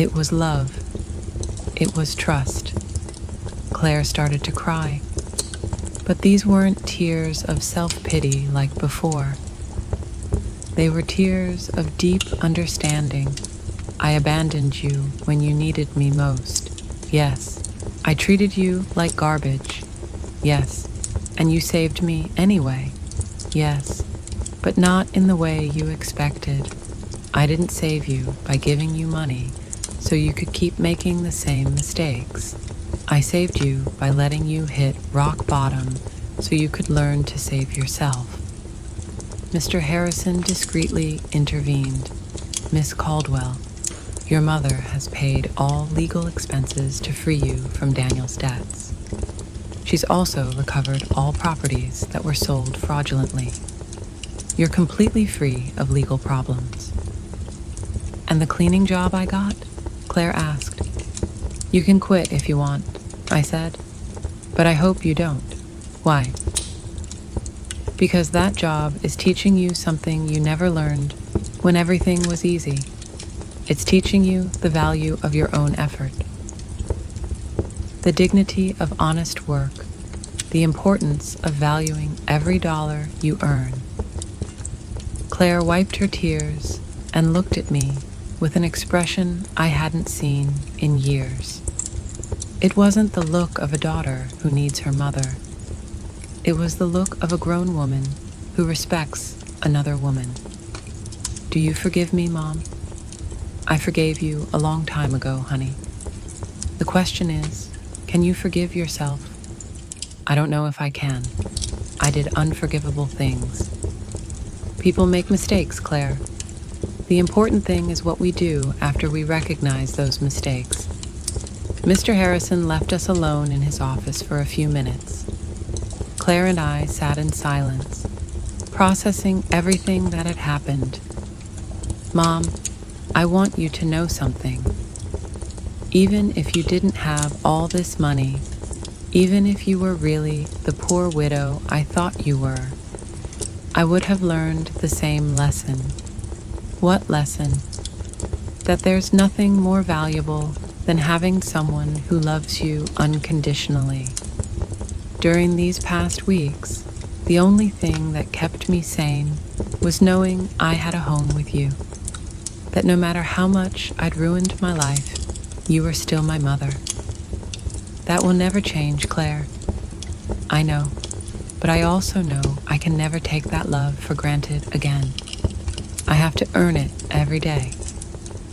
It was love. It was trust. Claire started to cry. But these weren't tears of self-pity like before. They were tears of deep understanding. I abandoned you when you needed me most. Yes, I treated you like garbage. Yes, and you saved me anyway. Yes, but not in the way you expected. I didn't save you by giving you money so you could keep making the same mistakes. I saved you by letting you hit rock bottom so you could learn to save yourself. Mr. Harrison discreetly intervened. Miss Caldwell, your mother has paid all legal expenses to free you from Daniel's debts. She's also recovered all properties that were sold fraudulently. You're completely free of legal problems. And the cleaning job I got? Claire asked. You can quit if you want, I said, but I hope you don't. Why? Because that job is teaching you something you never learned when everything was easy. It's teaching you the value of your own effort, the dignity of honest work, the importance of valuing every dollar you earn. Claire wiped her tears and looked at me with an expression I hadn't seen in years. It wasn't the look of a daughter who needs her mother. It was the look of a grown woman who respects another woman. Do you forgive me, Mom? I forgave you a long time ago, honey. The question is, can you forgive yourself? I don't know if I can. I did unforgivable things. People make mistakes, Claire. The important thing is what we do after we recognize those mistakes. Mr. Harrison left us alone in his office for a few minutes. Claire and I sat in silence, processing everything that had happened. Mom, I want you to know something. Even if you didn't have all this money, even if you were really the poor widow I thought you were, I would have learned the same lesson. What lesson? That there's nothing more valuable than having someone who loves you unconditionally. During these past weeks, the only thing that kept me sane was knowing I had a home with you. That no matter how much I'd ruined my life, you were still my mother. That will never change, Claire. I know, but I also know I can never take that love for granted again. I have to earn it every day.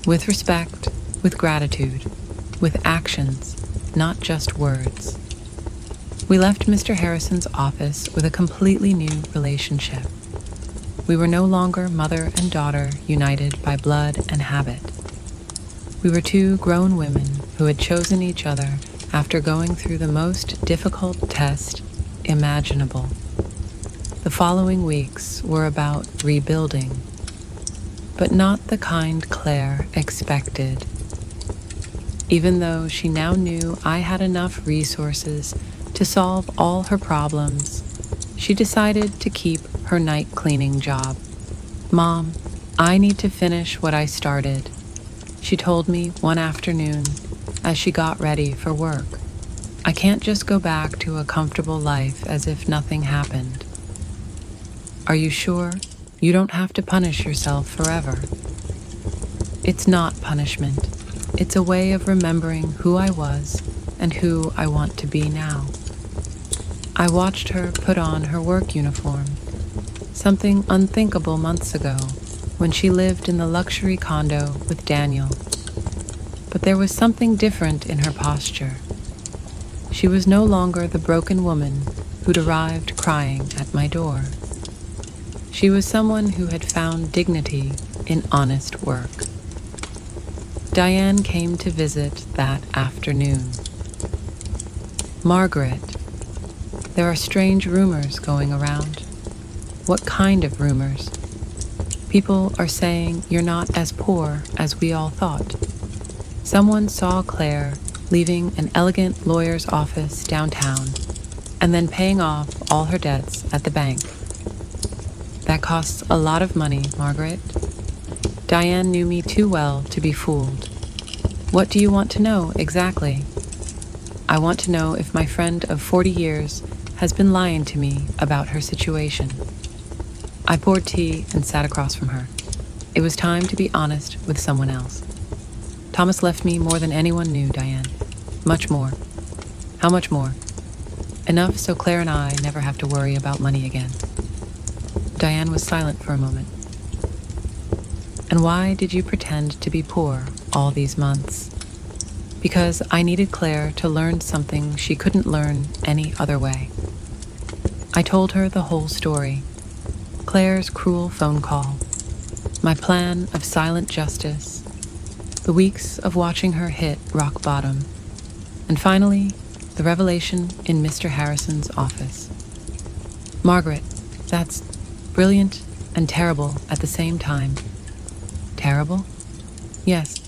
With respect, with gratitude, with actions, not just words. We left Mr. Harrison's office with a completely new relationship. We were no longer mother and daughter united by blood and habit. We were two grown women who had chosen each other after going through the most difficult test imaginable. The following weeks were about rebuilding, but not the kind Claire expected. Even though she now knew I had enough resources to solve all her problems, she decided to keep her night cleaning job. Mom, I need to finish what I started, she told me one afternoon as she got ready for work. I can't just go back to a comfortable life as if nothing happened. Are you sure? You don't have to punish yourself forever. It's not punishment. It's a way of remembering who I was and who I want to be now. I watched her put on her work uniform, something unthinkable months ago when she lived in the luxury condo with Daniel. But there was something different in her posture. She was no longer the broken woman who'd arrived crying at my door. She was someone who had found dignity in honest work. Diane came to visit that afternoon. Margaret, there are strange rumors going around. What kind of rumors? People are saying you're not as poor as we all thought. Someone saw Claire leaving an elegant lawyer's office downtown and then paying off all her debts at the bank. That costs a lot of money, Margaret. Diane knew me too well to be fooled. What do you want to know exactly? I want to know if my friend of 40 years has been lying to me about her situation. I poured tea and sat across from her. It was time to be honest with someone else. Thomas left me more than anyone knew, Diane. Much more. How much more? Enough so Claire and I never have to worry about money again. Diane was silent for a moment. And why did you pretend to be poor all these months? Because I needed Claire to learn something she couldn't learn any other way. I told her the whole story. Claire's cruel phone call, my plan of silent justice, the weeks of watching her hit rock bottom, and finally, the revelation in Mr. Harrison's office. Margaret, that's brilliant and terrible at the same time. Terrible? Yes,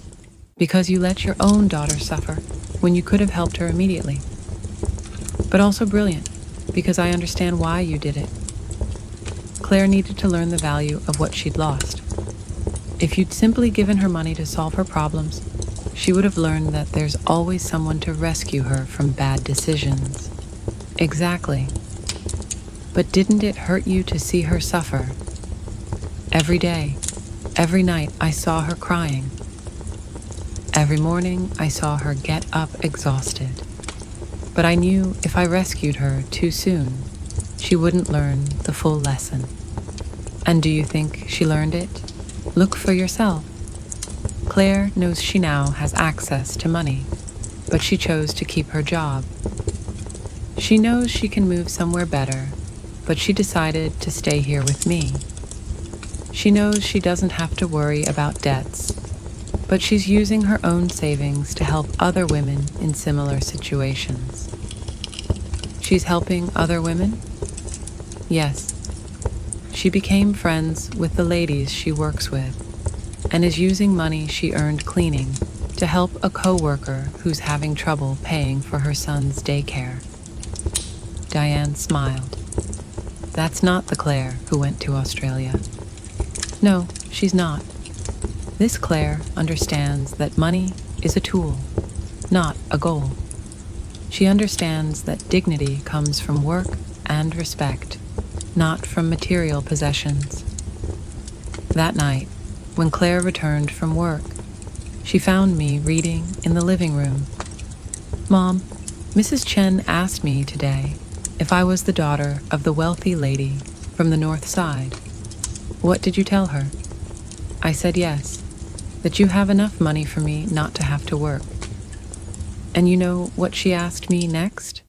because you let your own daughter suffer when you could have helped her immediately. But also brilliant, because I understand why you did it. Claire needed to learn the value of what she'd lost. If you'd simply given her money to solve her problems, she would have learned that there's always someone to rescue her from bad decisions. Exactly. But didn't it hurt you to see her suffer? Every day, every night I saw her crying. Every morning I saw her get up exhausted. But I knew if I rescued her too soon, she wouldn't learn the full lesson. And do you think she learned it? Look for yourself. Claire knows she now has access to money, but she chose to keep her job. She knows she can move somewhere better, but she decided to stay here with me. She knows she doesn't have to worry about debts, but she's using her own savings to help other women in similar situations. She's helping other women? Yes. She became friends with the ladies she works with and is using money she earned cleaning to help a coworker who's having trouble paying for her son's daycare. Diane smiled. That's not the Claire who went to Australia. No, she's not. This Claire understands that money is a tool, not a goal. She understands that dignity comes from work and respect, not from material possessions. That night, when Claire returned from work, she found me reading in the living room. Mom, Mrs. Chen asked me today if I was the daughter of the wealthy lady from the North Side. What did you tell her? I said yes, that you have enough money for me not to have to work. And you know what she asked me next?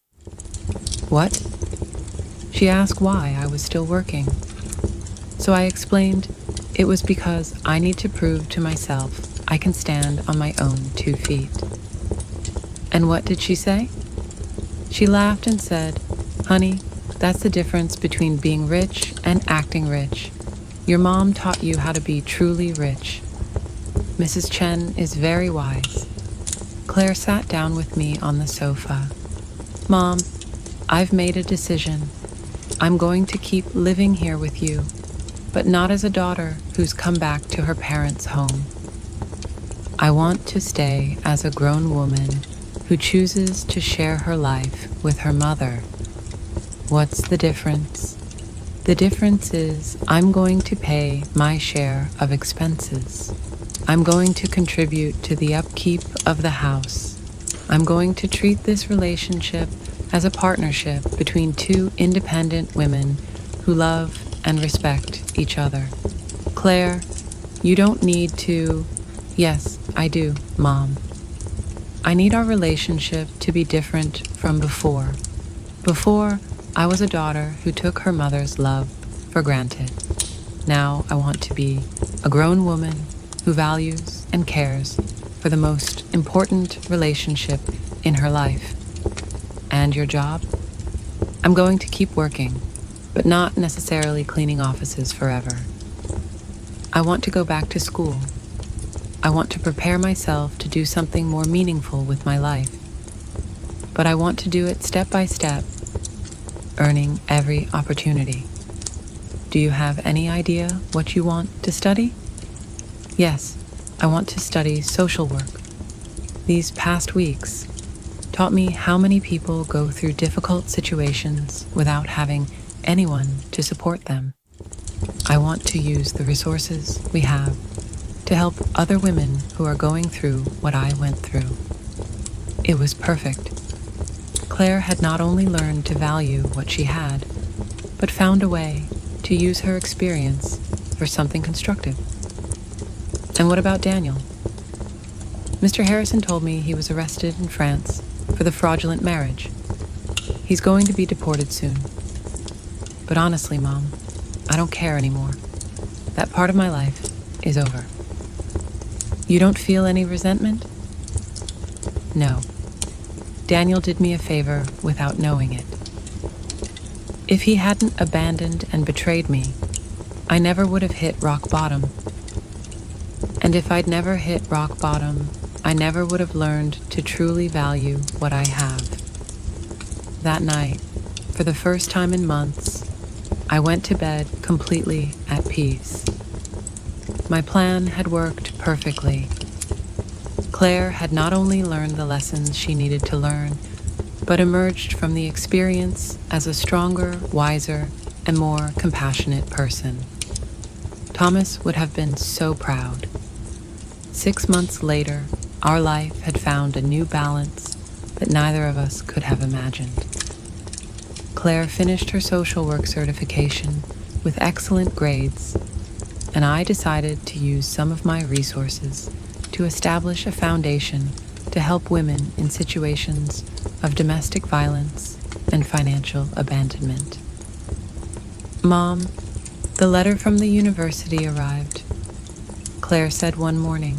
What? She asked why I was still working. So I explained it was because I need to prove to myself I can stand on my own 2 feet. And what did she say? She laughed and said, Honey, that's the difference between being rich and acting rich. Your mom taught you how to be truly rich. Mrs. Chen is very wise. Claire sat down with me on the sofa. Mom, I've made a decision. I'm going to keep living here with you, but not as a daughter who's come back to her parents' home. I want to stay as a grown woman who chooses to share her life with her mother. What's the difference? The difference is I'm going to pay my share of expenses. I'm going to contribute to the upkeep of the house. I'm going to treat this relationship as a partnership between 2 independent women who love and respect each other. Claire, you don't need to... Yes, I do, Mom. I need our relationship to be different from before. Before, I was a daughter who took her mother's love for granted. Now I want to be a grown woman who values and cares for the most important relationship in her life. And your job? I'm going to keep working, but not necessarily cleaning offices forever. I want to go back to school. I want to prepare myself to do something more meaningful with my life. But I want to do it step by step, earning every opportunity. Do you have any idea what you want to study? Yes, I want to study social work. These past weeks taught me how many people go through difficult situations without having anyone to support them. I want to use the resources we have to help other women who are going through what I went through. It was perfect. Claire had not only learned to value what she had, but found a way to use her experience for something constructive. And what about Daniel? Mr. Harrison told me he was arrested in France for the fraudulent marriage. He's going to be deported soon. But honestly, Mom, I don't care anymore. That part of my life is over. You don't feel any resentment? No. Daniel did me a favor without knowing it. If he hadn't abandoned and betrayed me, I never would have hit rock bottom. And if I'd never hit rock bottom, I never would have learned to truly value what I have. That night, for the first time in months, I went to bed completely at peace. My plan had worked perfectly. Claire had not only learned the lessons she needed to learn, but emerged from the experience as a stronger, wiser, and more compassionate person. Thomas would have been so proud. 6 months later, our life had found a new balance that neither of us could have imagined. Claire finished her social work certification with excellent grades, and I decided to use some of my resources to establish a foundation to help women in situations of domestic violence and financial abandonment. Mom, the letter from the university arrived, Claire said one morning,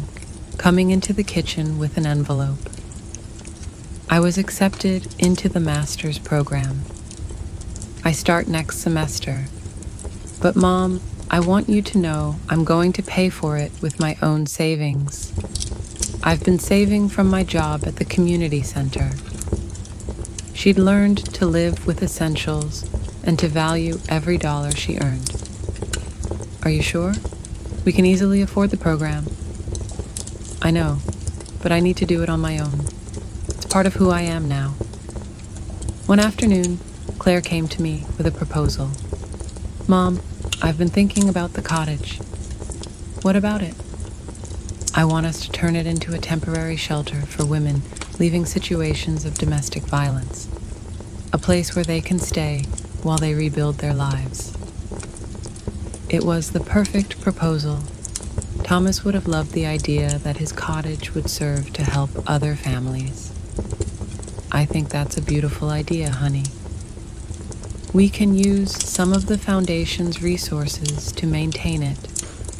coming into the kitchen with an envelope. I was accepted into the master's program. I start next semester. But Mom, I want you to know I'm going to pay for it with my own savings. I've been saving from my job at the community center. She'd learned to live with essentials and to value every dollar she earned. Are you sure? We can easily afford the program. I know, but I need to do it on my own. It's part of who I am now. One afternoon, Claire came to me with a proposal. Mom, I've been thinking about the cottage. What about it? I want us to turn it into a temporary shelter for women leaving situations of domestic violence. A place where they can stay while they rebuild their lives. It was the perfect proposal. Thomas would have loved the idea that his cottage would serve to help other families. I think that's a beautiful idea, honey. We can use some of the foundation's resources to maintain it,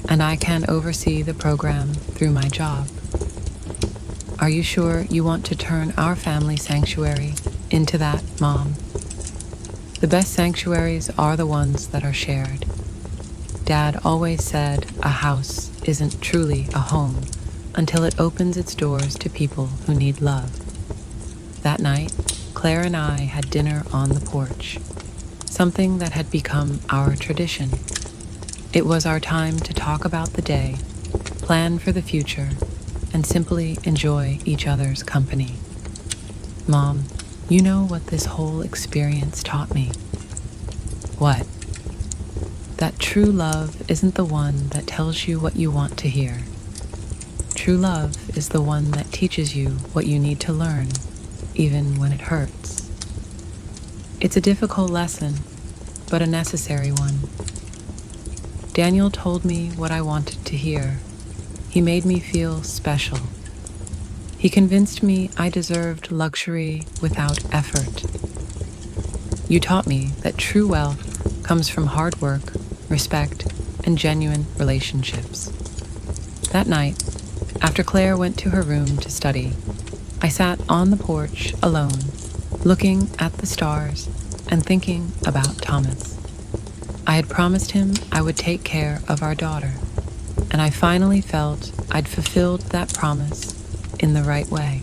and I can oversee the program through my job. Are you sure you want to turn our family sanctuary into that, Mom? The best sanctuaries are the ones that are shared. Dad always said a house isn't truly a home until it opens its doors to people who need love. That night, Claire and I had dinner on the porch, something that had become our tradition. It was our time to talk about the day, plan for the future, and simply enjoy each other's company. Mom, you know what this whole experience taught me? What? That true love isn't the one that tells you what you want to hear. True love is the one that teaches you what you need to learn, even when it hurts. It's a difficult lesson, but a necessary one. Daniel told me what I wanted to hear. He made me feel special. He convinced me I deserved luxury without effort. You taught me that true wealth comes from hard work, respect, and genuine relationships. That night, after Claire went to her room to study, I sat on the porch alone, looking at the stars and thinking about Thomas. I had promised him I would take care of our daughter, and I finally felt I'd fulfilled that promise in the right way.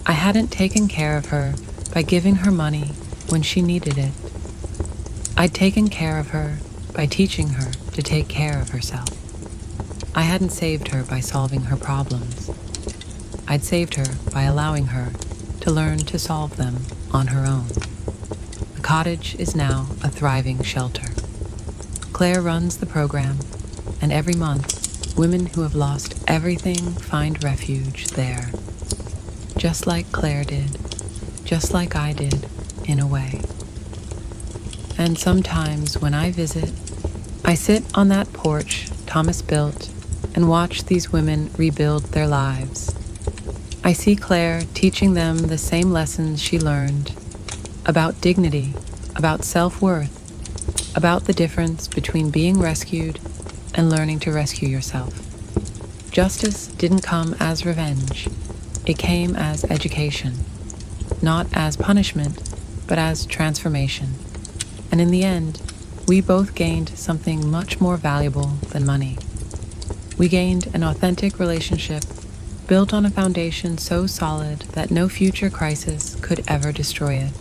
I hadn't taken care of her by giving her money when she needed it. I'd taken care of her by teaching her to take care of herself. I hadn't saved her by solving her problems. I'd saved her by allowing her to learn to solve them on her own. The cottage is now a thriving shelter. Claire runs the program, and every month, women who have lost everything find refuge there. Just like Claire did, just like I did, in a way. And sometimes when I visit, I sit on that porch Thomas built and watch these women rebuild their lives. I see Claire teaching them the same lessons she learned about dignity, about self-worth, about the difference between being rescued and learning to rescue yourself. Justice didn't come as revenge. It came as education, not as punishment, but as transformation. And in the end, we both gained something much more valuable than money. We gained an authentic relationship built on a foundation so solid that no future crisis could ever destroy it.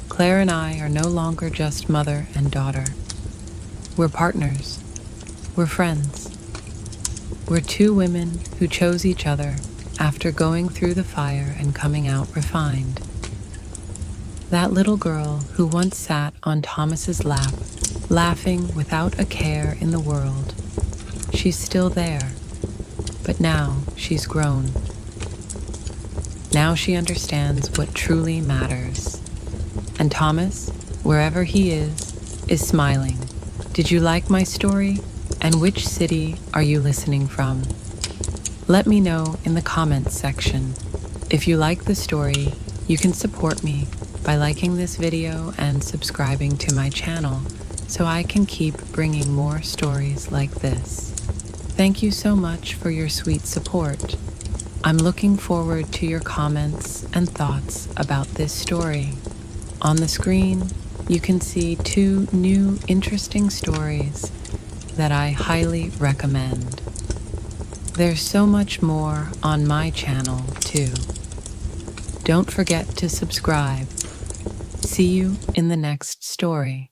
Claire and I are no longer just mother and daughter. We're partners. We're friends. We're two women who chose each other after going through the fire and coming out refined. That little girl who once sat on Thomas's lap, laughing without a care in the world, she's still there, but now she's grown. Now she understands what truly matters. And Thomas, wherever he is smiling. Did you like my story? And which city are you listening from? Let me know in the comments section. If you like the story, you can support me by liking this video and subscribing to my channel so I can keep bringing more stories like this. Thank you so much for your sweet support. I'm looking forward to your comments and thoughts about this story. On the screen, you can see 2 new interesting stories that I highly recommend. There's so much more on my channel, too. Don't forget to subscribe. See you in the next story.